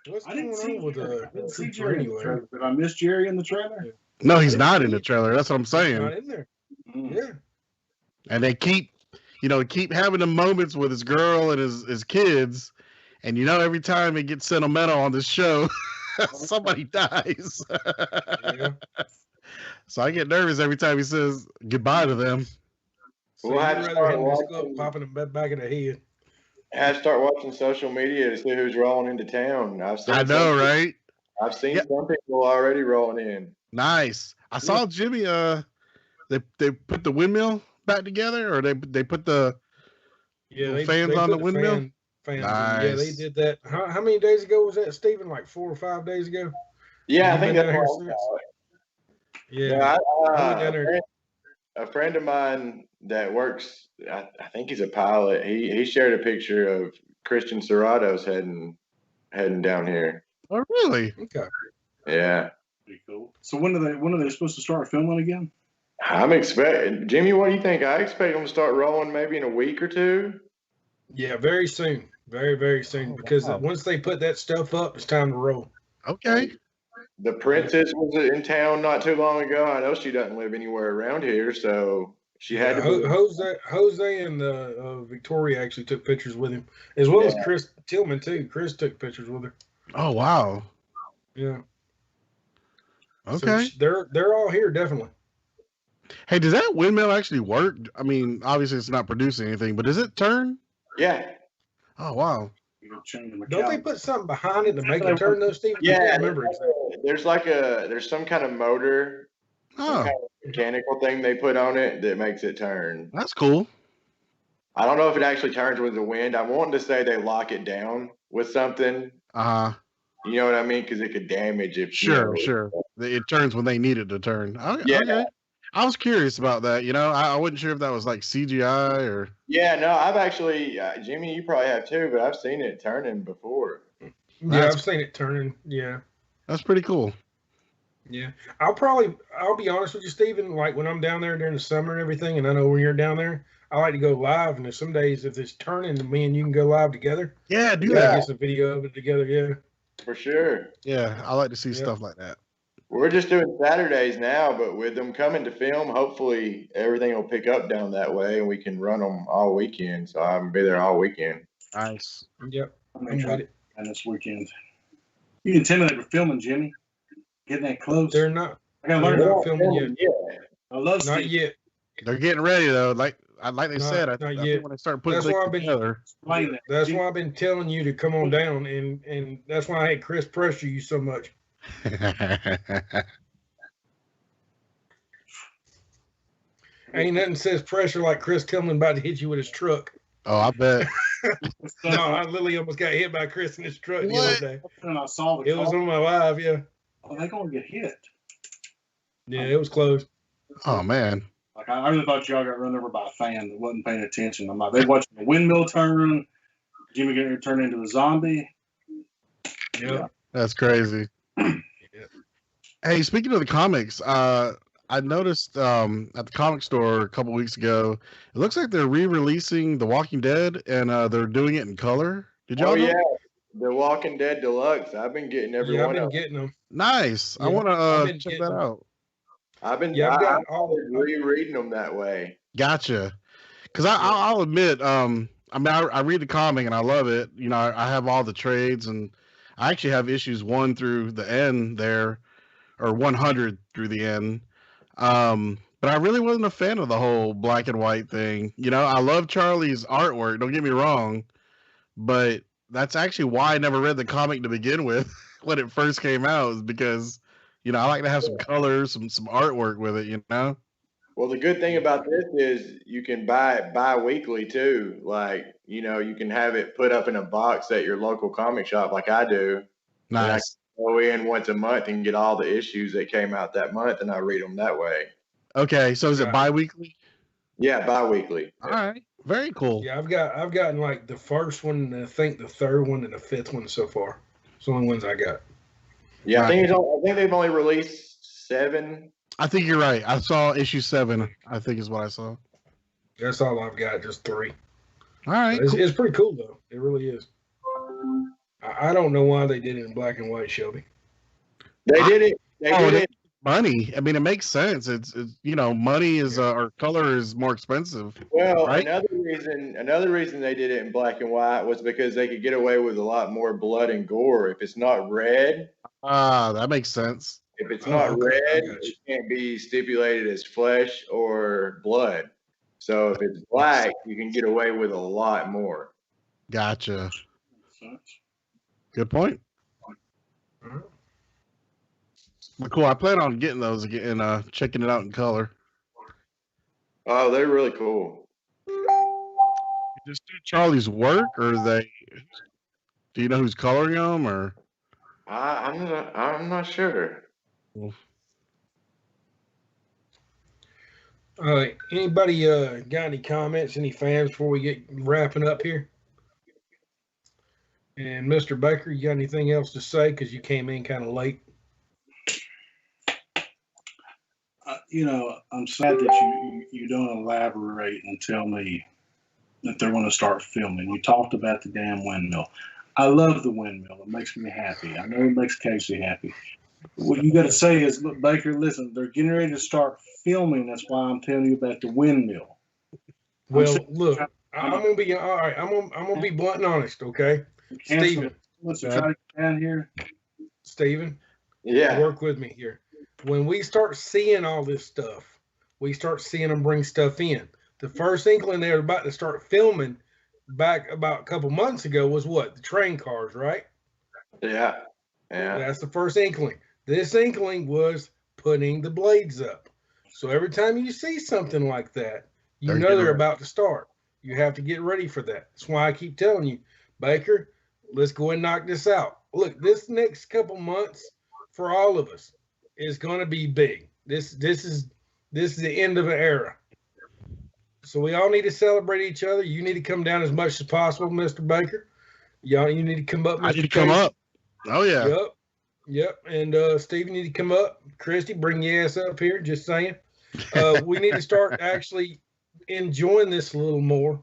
What's I going didn't see on with Jerry. I didn't see Cooper Jerry in the anyway? trailer. Did I miss Jerry in the trailer? No, he's not in the trailer. That's what I'm Not saying. in there. Mm. Yeah. And they keep having the moments with his girl and his kids. And every time it gets sentimental on this show, somebody dies. Yeah. So I get nervous every time he says goodbye to them. So We'll have you'd to rather start him just go watching- up, popping him back in the head. Have to start watching social media to see who's rolling into town. I know, right? I've seen Yeah. some people already rolling in. Nice. I saw Jimmy. They put the windmill back together, or they put the Yeah, they fans they on put the windmill? Fans yeah, they Nice. did that. How many days ago was that, Stephen? Like 4 or 5 days ago? Yeah, I You think been that's down here what since? Yeah, Yeah. I, went down there- a friend of mine that works, I think he's a pilot. He shared a picture of Christian Serrato's heading down here. Oh, really? Okay. Yeah, Pretty cool. So when are they supposed to start filming again? I'm expecting. Jimmy, what do you think? I expect them to start rolling maybe in a week or two. Yeah, very soon. Very, very soon. Oh, Because wow. once they put that stuff up, it's time to roll. Okay. The princess was in town not too long ago. I know she doesn't live anywhere around here, so she had to. Jose and Victoria actually took pictures with him, as well as Yeah. Chris Tillman too. Chris took pictures with her. Oh, wow. Yeah. So Okay. they're all here definitely. Hey, does that windmill actually work? I mean, obviously it's not producing anything, but does it turn? Yeah, Oh, wow. You know, change the Don't they mechanic. put something behind it to make it turn those, Steve? I yeah. can't remember exactly. There's some kind of motor, some Oh, kind of mechanical thing they put on it that makes it turn. that's cool. I don't know if it actually turns with the wind. I'm wanting to say they lock it down with something. You know what I mean? Because it could damage if. Sure. It turns when they need it to turn. Okay. Yeah. Okay. I was curious about that. I wasn't sure if that was like CGI or. Yeah, no, I've actually, Jimmy, you probably have too, but I've seen it turning before. Yeah, That's- I've seen it turning. Yeah. That's pretty cool. Yeah. I'll be honest with you, Stephen, like when I'm down there during the summer and everything, and I know when you're down there, I like to go live, and there's some days if it's turning, me and you can go live together. Yeah, do Yeah. that. Get some video of it together, yeah. For sure. Yeah, I like to see Yeah. stuff like that. We're just doing Saturdays now, but with them coming to film, hopefully everything will pick up down that way and we can run them all weekend. So I'm gonna be there all weekend. Nice. Yep. I'm I'm gonna with it. try this weekend. You can tell me they were filming, Jimmy. Getting that close. They're not I gotta they're learn. not filming yet. Yeah. I love Not Steve. yet. They're getting ready though. Like they Not- said, I not think yet. when they start putting That's why things I've been- together. Explain that. That's Jimmy. why I've been telling you to come on down, and that's why I had Chris pressure you so much. Ain't nothing says pressure like Chris Tillman about to hit you with his truck. Oh, I bet. I literally almost got hit by Chris in his truck the other day. And I saw the It was car. on my live, yeah. Oh, they're gonna get hit. Yeah, it was close. Oh man. Like I really thought y'all got run over by a fan that wasn't paying attention. I'm like, they watching the windmill turn. Jimmy getting turned into a zombie. Yeah. That's crazy. Hey, speaking of the comics, I noticed at the comic store a couple weeks ago, it looks like they're re-releasing The Walking Dead, and they're doing it in color. Did y'all Oh know? yeah, The Walking Dead Deluxe. I've been getting every Yeah, I've one been of them. getting them. Nice. I Yeah, want I've to been check getting that them. out. I've I've got all. rereading them that way. Gotcha. Because I'll admit, I mean, I read the comic and I love it. You know, I have all the trades, and I actually have issues 1 through the end there, or 100 through the end. But I really wasn't a fan of the whole black and white thing. You know, I love Charlie's artwork. Don't get me wrong, but that's actually why I never read the comic to begin with when it first came out. Is because, you know, I like to have some colors, some artwork with it. You know. Well, the good thing about this is you can buy it bi-weekly too. Like, you know, you can have it put up in a box at your local comic shop like I do. Nice. Go in once a month and get all the issues that came out that month, and I read them that way. Okay, so is it bi-weekly? Yeah, bi-weekly. All right, very cool. Yeah, I've gotten like the first one, and I think the third one, and the fifth one so far. It's the only ones I got. Yeah, I think they've only released 7. I think you're right. I saw issue 7. I think is what I saw. That's all I've got, just 3. All right, It's pretty cool though. It really is. I don't know why they did it in black and white, Shelby. They did it. They did it. Money. I mean, it makes sense. It's you know, money is or color is more expensive. Well, right? another reason they did it in black and white was because they could get away with a lot more blood and gore. If it's not red, That makes sense. if it's not okay, red, I got you. it can't be stipulated as flesh or blood. So if it's black, you can get away with a lot more. Gotcha. Good point. But cool. I plan on getting those again and checking it out in color. Oh, they're really cool. Just do Charlie's work, or they? Do you know who's coloring them, or? I'm not sure. Anybody got any comments, any fans before we get wrapping up here? And Mr. Baker, you got anything else to say? Because you came in kind of late. You know, I'm sad that you don't elaborate and tell me that they're going to start filming. You talked about the damn windmill. I love the windmill. It makes me happy. I know it makes Casey happy. What you got to say is, look, Baker, listen, they're getting ready to start filming. That's why I'm telling you about the windmill. Well, look, I'm gonna be all right. I'm gonna be blunt and honest, okay? Steven. Let's try to get down here. Steven, Yeah. work with me here. When we start seeing all this stuff, we start seeing them bring stuff in. The first inkling they were about to start filming back about a couple months ago was what? The train cars, right? Yeah. That's the first inkling. This inkling was putting the blades up. So every time you see something like that, you know they're about to start. You have to get ready for that. That's why I keep telling you, Baker, let's go and knock this out. Look, this next couple months for all of us is going to be big. This is the end of an era. So we all need to celebrate each other. You need to come down as much as possible, Mr. Baker. You need to come up, Mr. I need to come up. Oh yeah. Yep. And Steve, you need to come up. Christy, bring your ass up here. Just saying. We need to start actually enjoying this a little more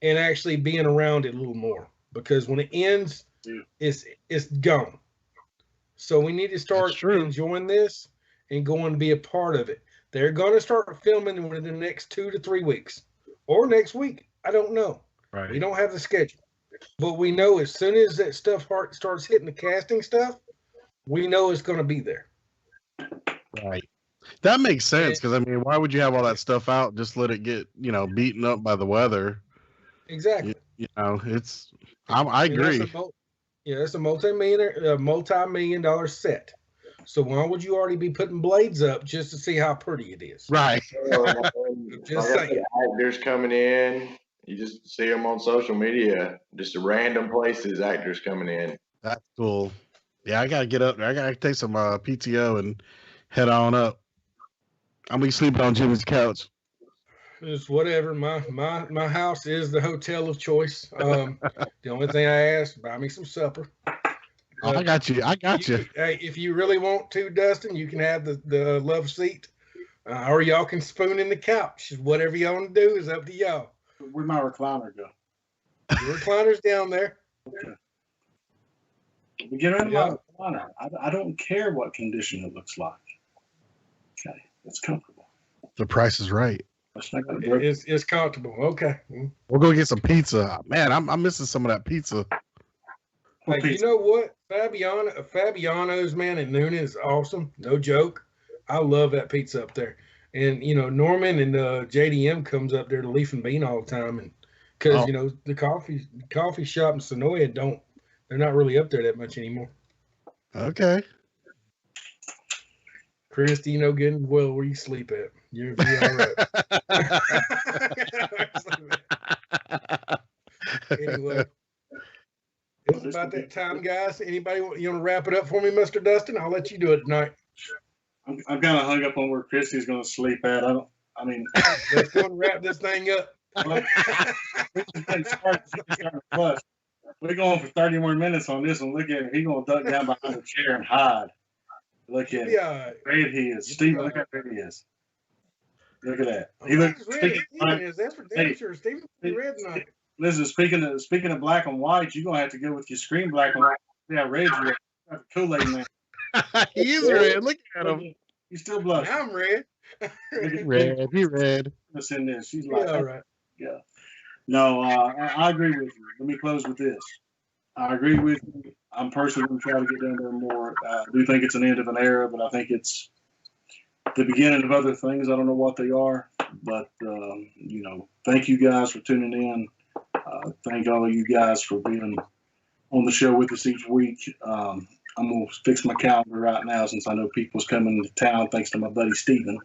and actually being around it a little more, because when it ends, it's gone. So we need to start enjoying this and going to be a part of it. They're going to start filming within the next 2 to 3 weeks or next week. I don't know. Right. We don't have the schedule, but we know as soon as that stuff starts hitting the casting stuff, we know it's going to be there. Right. That makes sense, because I mean, why would you have all that stuff out? Just let it get, beaten up by the weather. Exactly. I agree. It's a multi-million dollar set. So why would you already be putting blades up just to see how pretty it is? Right. Just saying. Actors coming in, You just see them on social media, just random places, actors coming in. That's cool. Yeah, I gotta get up there. I gotta take some PTO and head on up. I'm gonna be sleeping on Jimmy's couch. It's whatever. My house is the hotel of choice. The only thing I ask, buy me some supper. Oh, I got you. I got you. Hey, if you really want to, Dustin, you can have the love seat, or y'all can spoon in the couch. Whatever y'all want to do is up to y'all. Where'd my recliner go? Your recliner's down there. Okay. We get rid of my recliner. I don't care what condition it looks like. Okay, it's comfortable. The price is right. It's comfortable. Okay. We'll go get some pizza. Man, I'm missing some of that pizza. Hey, you know what? Fabiano's, man, in Noonan is awesome. No joke. I love that pizza up there. And, you know, Norman and JDM comes up there to Leaf and Bean all the time. And because, you know, the coffee shop in Sonoya they're not really up there that much anymore. Okay. Christy, you know good and well where you sleep at. You're all right. Anyway. It's about that time, guys. Anybody, you want to wrap it up for me, Mr. Dustin? I'll let you do it tonight. I'm kind of hung up on where Christy's going to sleep at. Let's go and wrap this thing up. We're going for 30 more minutes on this one. Look at him. He's going to duck down behind the chair and hide. Look at him. Yeah. Red he is. Steven, look how red he is. Look at that. He looks red. That's for damn sure. Steven's red tonight. Listen, speaking of black and white, you're going to have to go with your screen black and white. Yeah, red you are. Kool-Aid man. He is red. Look at him. He's still blushing. I'm red. Red. He red. What's in this? She's like, all right. Yeah. No, I agree with you. Let me close with this. I agree with you. I'm personally going to try to get down there more. I do think it's an end of an era, but I think it's the beginning of other things. I don't know what they are, but, you know, thank you guys for tuning in. Thank all of you guys for being on the show with us each week. I'm going to fix my calendar right now since I know people's coming to town thanks to my buddy Steven.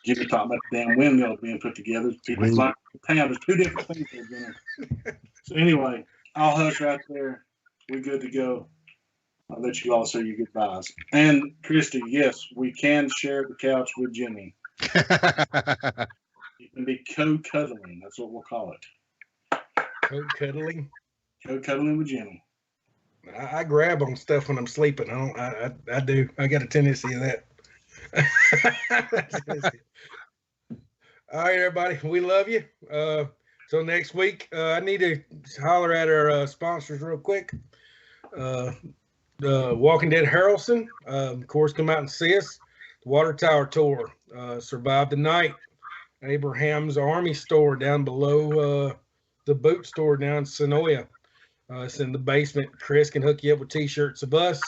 Jimmy talking about the damn windmill being put together. People's not in town. There's two different things they're doing. So anyway, I'll hush right there. We're good to go. I'll let you all say your goodbyes. And Christy, yes, we can share the couch with Jimmy. You can be co-cuddling. That's what we'll call it. Co-cuddling? Co-cuddling with Jimmy. I grab on stuff when I'm sleeping. I do. I got a tendency of that. All right, everybody. We love you. Till next week. I need to holler at our sponsors real quick. The Walking Dead Harrelson, of course, come out and see us. The Water Tower Tour, Survive the Night. Abraham's Army Store down below the boot store down in Sonoya. It's in the basement. Chris can hook you up with t-shirts of us.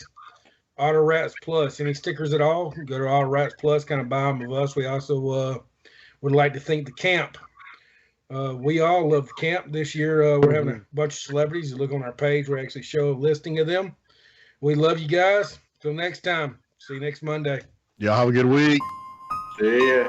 Auto Rats Plus. Any stickers at all? Go to Auto Rats Plus. Kind of buy them of us. We also would like to thank the camp. We all love the camp. This year we're having a bunch of celebrities. You look on our page. We actually show a listing of them. We love you guys. Till next time. See you next Monday. Y'all have a good week. See ya.